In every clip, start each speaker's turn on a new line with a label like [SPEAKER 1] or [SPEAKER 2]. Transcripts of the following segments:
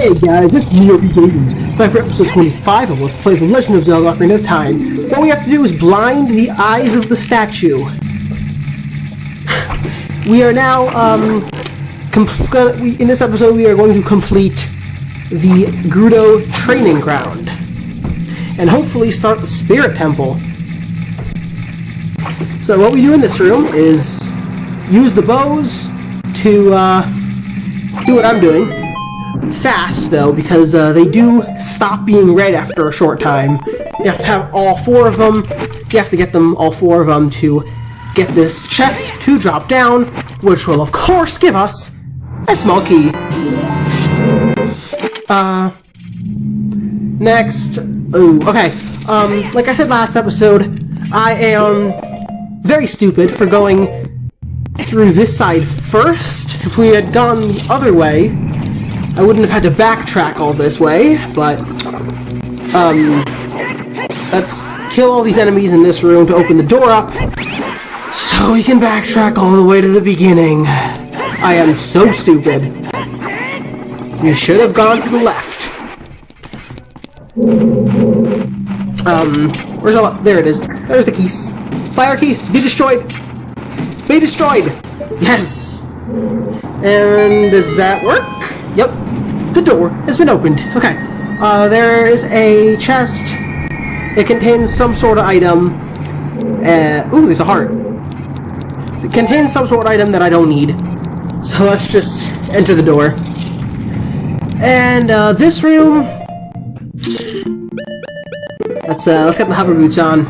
[SPEAKER 1] Hey guys, it's MiiLPGamez. Time for episode 25 of Let's Play The Legend of Zelda Ocarina of Time. What we have to do is blind the eyes of the statue. We are now, in this episode we are going to complete the Gerudo Training Ground. And hopefully start the Spirit Temple. So what we do in this room is use the bows to, do what I'm doing. Fast, though, because they do stop being red after a short time. You have to have all four of them. You have to get them, all four of them, to get this chest to drop down, which will, of course, give us a small key. Next. Ooh, okay. Like I said last episode, I am very stupid for going through this side first. If we had gone the other way, I wouldn't have had to backtrack all this way, but, let's kill all these enemies in this room to open the door up, so we can backtrack all the way to the beginning. I am so stupid. We should have gone to the left. Where's all... There it is. There's the keys. Fire keys! Be destroyed! Be destroyed! Yes! And does that work? Yep. The door has been opened. Okay. There is a chest. It contains some sort of item. Ooh, there's a heart. It contains some sort of item that I don't need. So let's just enter the door. And, this room... Let's get the hover boots on.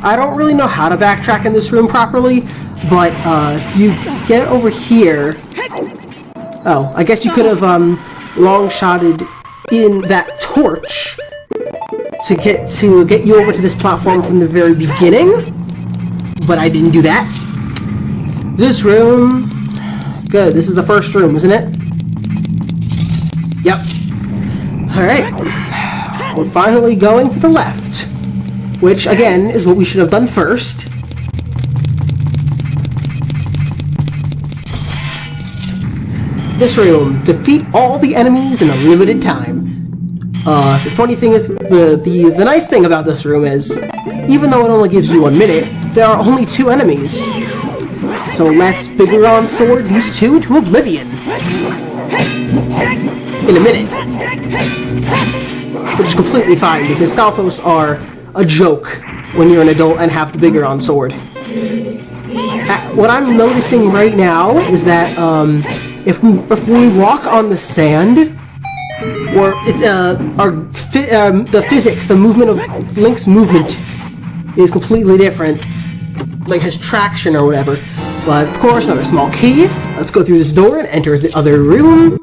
[SPEAKER 1] I don't really know how to backtrack in this room properly, but, if you get over here... Oh, I guess you could have, long-shotted in that torch to get you over to this platform from the very beginning, but I didn't do that. This room... Good, this is the first room, isn't it? Yep. Alright. We're finally going to the left, which, again, is what we should have done first. This room. Defeat all the enemies in a limited time. The funny thing is, the nice thing about this room is, even though it only gives you 1 minute, there are only 2 enemies. So let's Biggeron sword these 2 to oblivion. In a minute. Which is completely fine, because Stalfos are a joke when you're an adult and have the Biggeron sword. What I'm noticing right now is that, if we walk on the sand, or the physics, the movement of Link's movement is completely different, like his traction or whatever. But of course, another small key. Let's go through this door and enter the other room.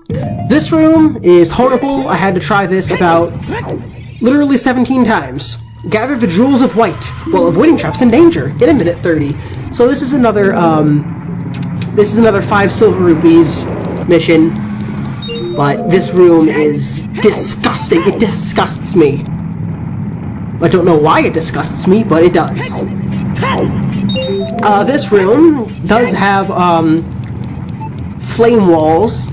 [SPEAKER 1] This room is horrible. I had to try this about literally 17 times. Gather the jewels of white while avoiding traps and danger in a minute 30. So this is another 5 silver rupees mission, but this room is disgusting. It disgusts me. I don't know why it disgusts me, but it does. This room does have flame walls.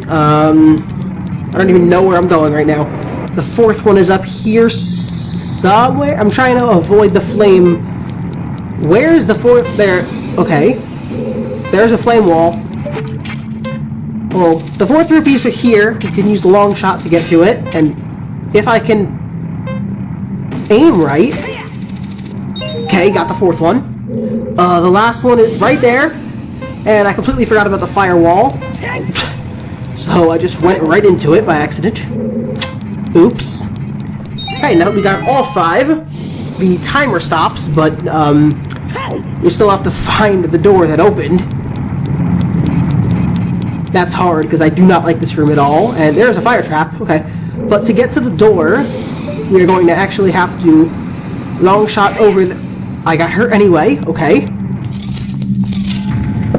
[SPEAKER 1] I don't even know where I'm going right now. The 4th one is up here somewhere. I'm trying to avoid the flame. Where is the 4th? There. Okay. There's a flame wall. Well, the 4th rupees are here. You can use the long shot to get to it. And if I can aim right... Okay, got the 4th one. The last one is right there. And I completely forgot about the firewall. So I just went right into it by accident. Oops. Okay, now that we got all 5, the timer stops, but we still have to find the door that opened. That's hard, because I do not like this room at all. And there's a fire trap. Okay. But to get to the door, we are going to actually have to long shot over the... I got hurt anyway. Okay.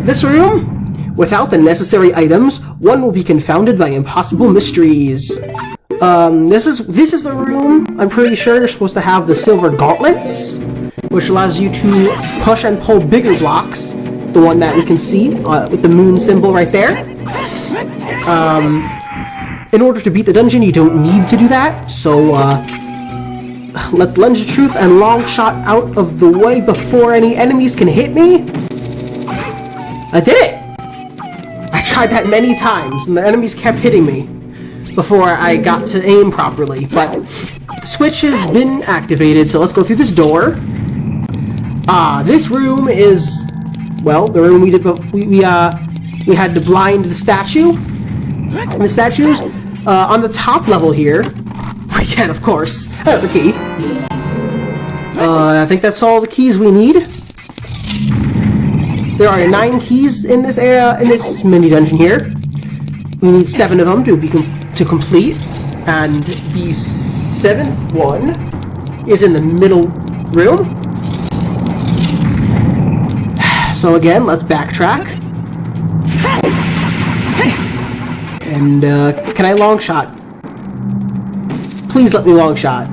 [SPEAKER 1] This room, without the necessary items, one will be confounded by impossible mysteries. This is the room. I'm pretty sure you're supposed to have the Silver Gauntlets, which allows you to push and pull bigger blocks. The one that we can see with the moon symbol right there. In order to beat the dungeon, you don't need to do that, so let's Lens of Truth and Long Shot out of the way before any enemies can hit me. I did it! I tried that many times, and the enemies kept hitting me before I got to aim properly, but the switch has been activated, so let's go through this door. This room is, well, the room we did, we had to blind the statue. And the statues, on the top level here, we can, of course, have the key. I think that's all the keys we need. There are 9 keys in this area, in this mini dungeon here. We need 7 of them to complete, and the 7th one is in the middle room. So again, let's backtrack. And, can I long shot? Please let me long shot.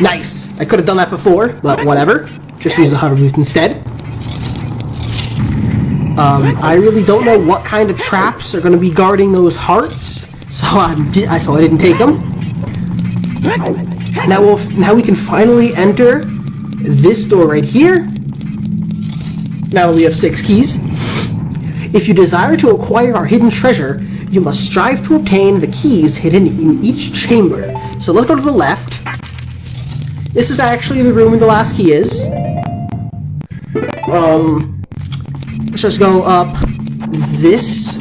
[SPEAKER 1] Nice! I could have done that before, but whatever. Just use the hover boost instead. I really don't know what kind of traps are going to be guarding those hearts, so I didn't take them. Now we can finally enter this door right here. Now we have 6 keys. If you desire to acquire our hidden treasure, you must strive to obtain the keys hidden in each chamber. So let's go to the left. This is actually the room where the last key is. Let's just go up this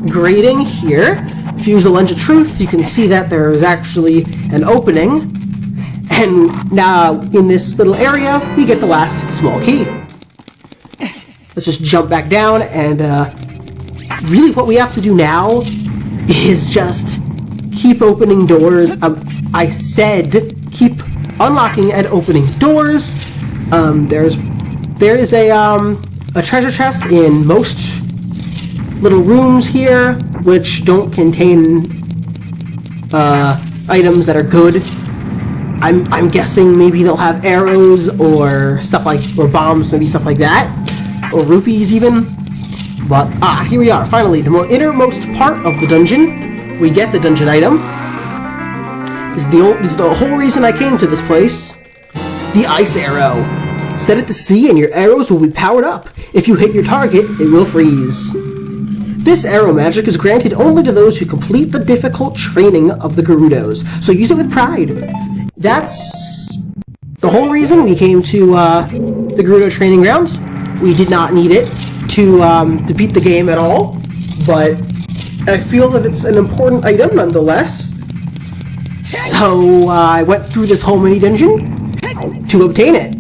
[SPEAKER 1] grating here. If you use the Lens of Truth, you can see that there is actually an opening. And now, in this little area, we get the last small key. Let's just jump back down, and really what we have to do now is just keep opening doors. I said keep unlocking and opening doors. There is a treasure chest in most little rooms here, which don't contain items that are good. I'm guessing maybe they'll have arrows or stuff or bombs, maybe stuff like that. Or rupees even. But, here we are. Finally, the more innermost part of the dungeon. We get the dungeon item. This is the whole reason I came to this place. The ice arrow. Set it to sea and your arrows will be powered up. If you hit your target, it will freeze. This arrow magic is granted only to those who complete the difficult training of the Gerudos. So use it with pride. That's the whole reason we came to the Gerudo Training Ground. We did not need it to beat the game at all, but I feel that it's an important item nonetheless. So I went through this whole mini dungeon to obtain it.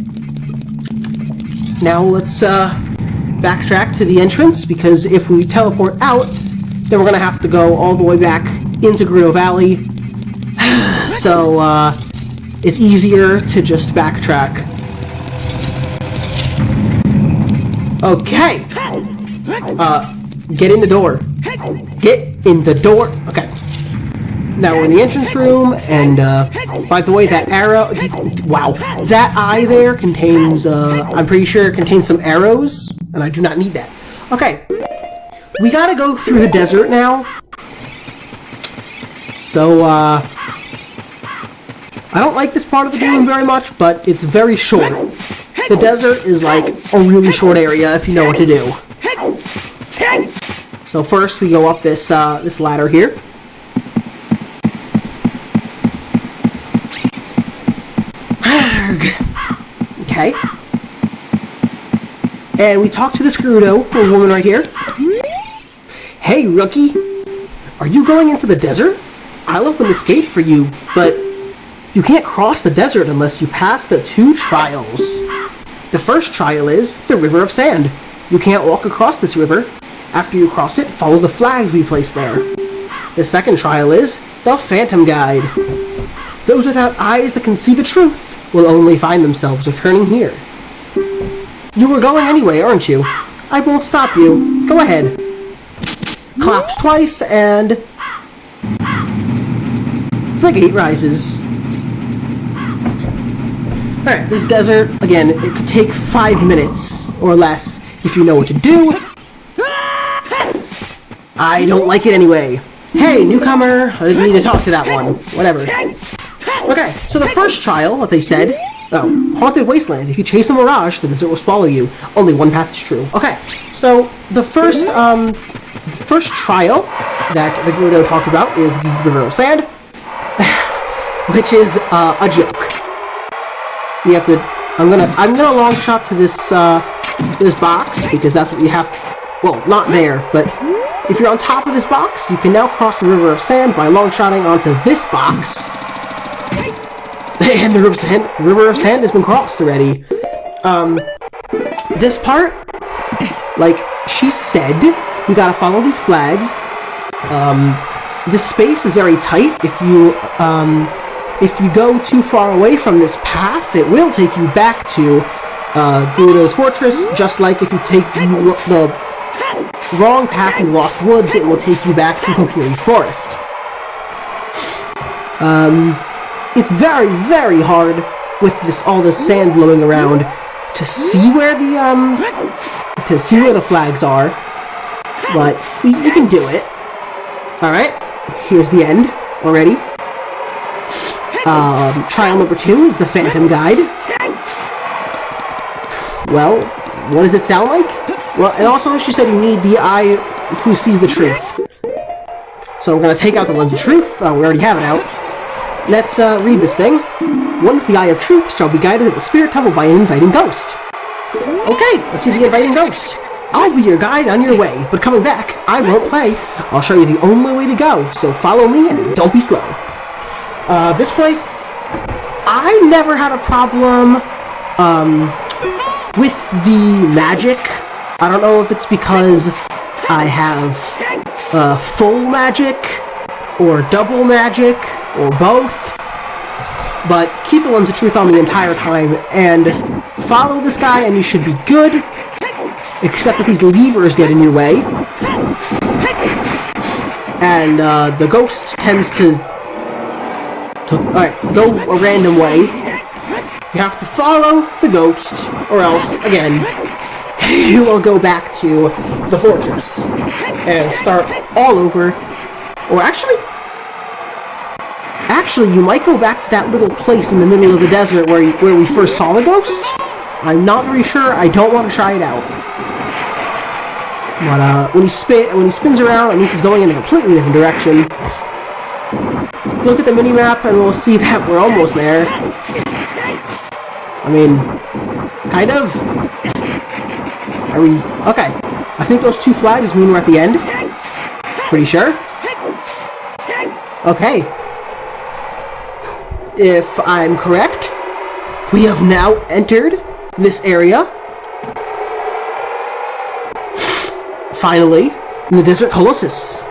[SPEAKER 1] Now let's backtrack to the entrance, because if we teleport out, then we're going to have to go all the way back into Gerudo Valley. So it's easier to just backtrack. Okay. Get in the door. Get in the door. Okay. Now we're in the entrance room, and by the way, that arrow, wow, that eye there contains, I'm pretty sure it contains some arrows, and I do not need that. Okay. We gotta go through the desert now. So, I don't like this part of the game very much, but it's very short. The desert is like a really short area if you know what to do. So first we go up this this ladder here. Okay. And we talk to this Gerudo, a woman right here. Hey, rookie. Are you going into the desert? I'll open this gate for you, but you can't cross the desert unless you pass the 2 trials. The first trial is the River of Sand. You can't walk across this river. After you cross it, follow the flags we placed there. The second trial is the Phantom Guide. Those without eyes that can see the truth will only find themselves returning here. You were going anyway, aren't you? I won't stop you. Go ahead. Claps twice, and the gate rises. Alright, this desert, again, it could take 5 minutes or less if you know what to do. I don't like it anyway. Hey, newcomer! I didn't need to talk to that one. Whatever. Okay, so the first trial, what they said... Oh, Haunted Wasteland. If you chase a mirage, the desert will swallow you. Only one path is true. Okay, so the first trial that the Gerudo talked about is the River of Sand, which is a joke. You have to... I'm gonna long shot to this this box because that's what you have. Well, not there, but if you're on top of this box, you can now cross the River of Sand by long shotting onto this box. And the River of Sand has been crossed already. This part, like she said, you gotta follow these flags. This space is very tight. If you go too far away from this path, it will take you back to Gerudo's fortress. Just like if you take the wrong path in Lost Woods, it will take you back to Kokiri Forest. It's very, very hard with all this sand blowing around to see where the flags are, but you can do it. All right, here's the end already. Trial number 2 is the Phantom Guide. Well, what does it sound like? Well, and also she said you need the eye who sees the truth. So we're gonna take out the lens of truth. We already have it out. Let's read this thing. One with the eye of truth shall be guided to the spirit temple by an inviting ghost. Okay, let's see the inviting ghost. I'll be your guide on your way, but coming back, I won't play. I'll show you the only way to go, so follow me and don't be slow. This place, I never had a problem with the magic. I don't know if it's because I have full magic, or double magic, or both, but keep the lens of truth on the entire time, and follow this guy and you should be good, except that these levers get in your way, and the ghost tends to go a random way. You have to follow the ghost, or else, again, you will go back to the fortress and start all over. Or actually, you might go back to that little place in the middle of the desert where we first saw the ghost. I'm not very sure. I don't want to try it out. But when he spins around, it means he's going in a completely different direction. Look at the mini-map and we'll see that we're almost there. I mean, kind of. Are we... Okay. I think those 2 flags mean we're at the end. Pretty sure. Okay. If I'm correct, we have now entered this area. Finally, in the Desert Colossus.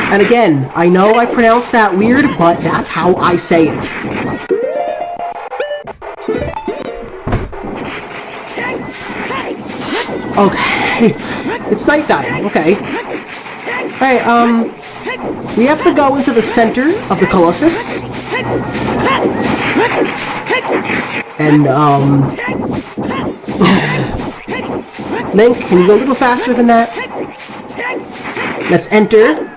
[SPEAKER 1] And again, I know I pronounced that weird, but that's how I say it. Okay, it's nighttime, okay. Alright, we have to go into the center of the Colossus. And, Link, can you go a little faster than that? Let's enter.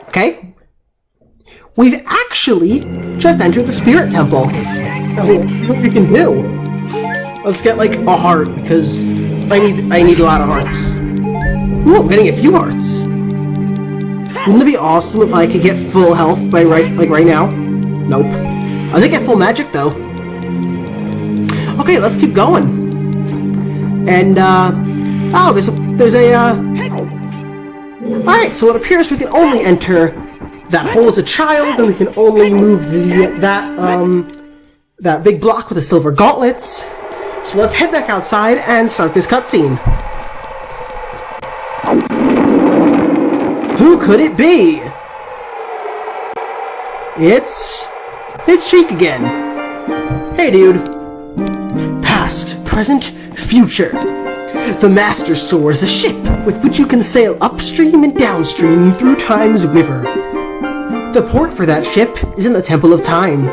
[SPEAKER 1] Okay. We've actually just entered the Spirit Temple. Let's see what we can do. Let's get, like, a heart, because I need a lot of hearts. Ooh, I'm getting a few hearts. Wouldn't it be awesome if I could get full health by right now? Nope. I did get full magic, though. Okay, let's keep going. And, oh, there's a, Alright, so it appears we can only enter that hole as a child, and we can only move that big block with the Silver Gauntlets. So let's head back outside and start this cutscene. Who could it be? It's Sheik again. Hey, dude. Past, present, future. The Master Sword is a ship with which you can sail upstream and downstream through time's river. The port for that ship is in the Temple of Time.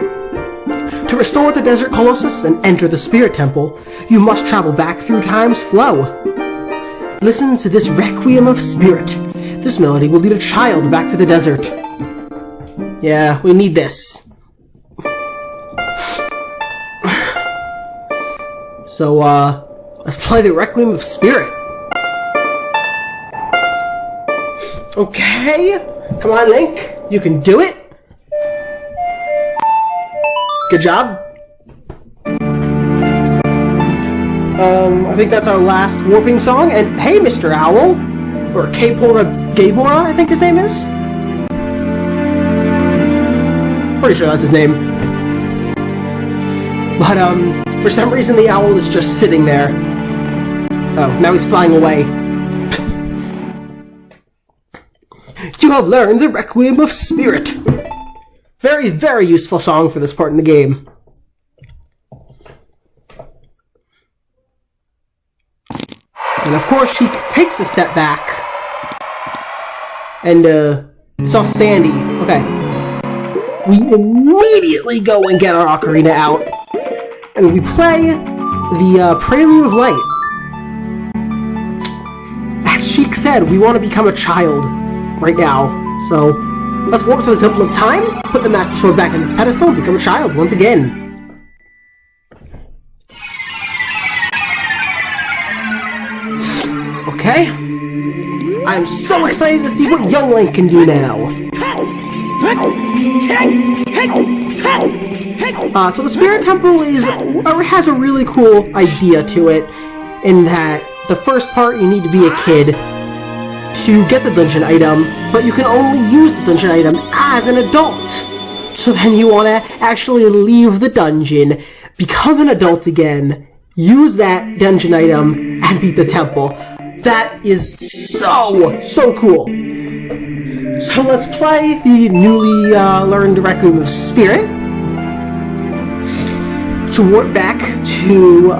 [SPEAKER 1] To restore the Desert Colossus and enter the Spirit Temple, you must travel back through time's flow. Listen to this Requiem of Spirit. This melody will lead a child back to the desert. Yeah, we need this. So, let's play the Requiem of Spirit. Okay, come on, Link. You can do it. Good job. I think that's our last warping song. And hey, Mr. Owl, or K-Pora Gaybora, I think his name is. Pretty sure that's his name. But for some reason the owl is just sitting there. Oh, now he's flying away. You have learned the Requiem of Spirit. Very, very useful song for this part in the game. And of course, she takes a step back. And, it's all sandy. Okay. We immediately go and get our ocarina out. And we play the Prelude of Light. As Sheik said, we want to become a child right now. So, let's walk to the Temple of Time, put the Master Sword back in its pedestal, and become a child once again. Okay. I'm so excited to see what young Link can do now. So the Spirit Temple has a really cool idea to it, in that the first part you need to be a kid to get the dungeon item, but you can only use the dungeon item as an adult. So then you want to actually leave the dungeon, become an adult again, use that dungeon item, and beat the temple. That is so cool. So let's play the newly learned Requiem of Spirit to warp back to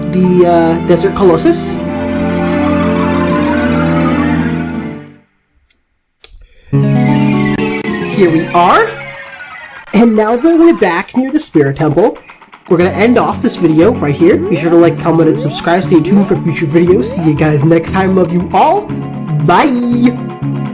[SPEAKER 1] the Desert Colossus. Here we are. And now that we're back near the Spirit Temple, we're going to end off this video right here. Be sure to like, comment, and subscribe. Stay tuned for future videos. See you guys next time. Love you all. Bye!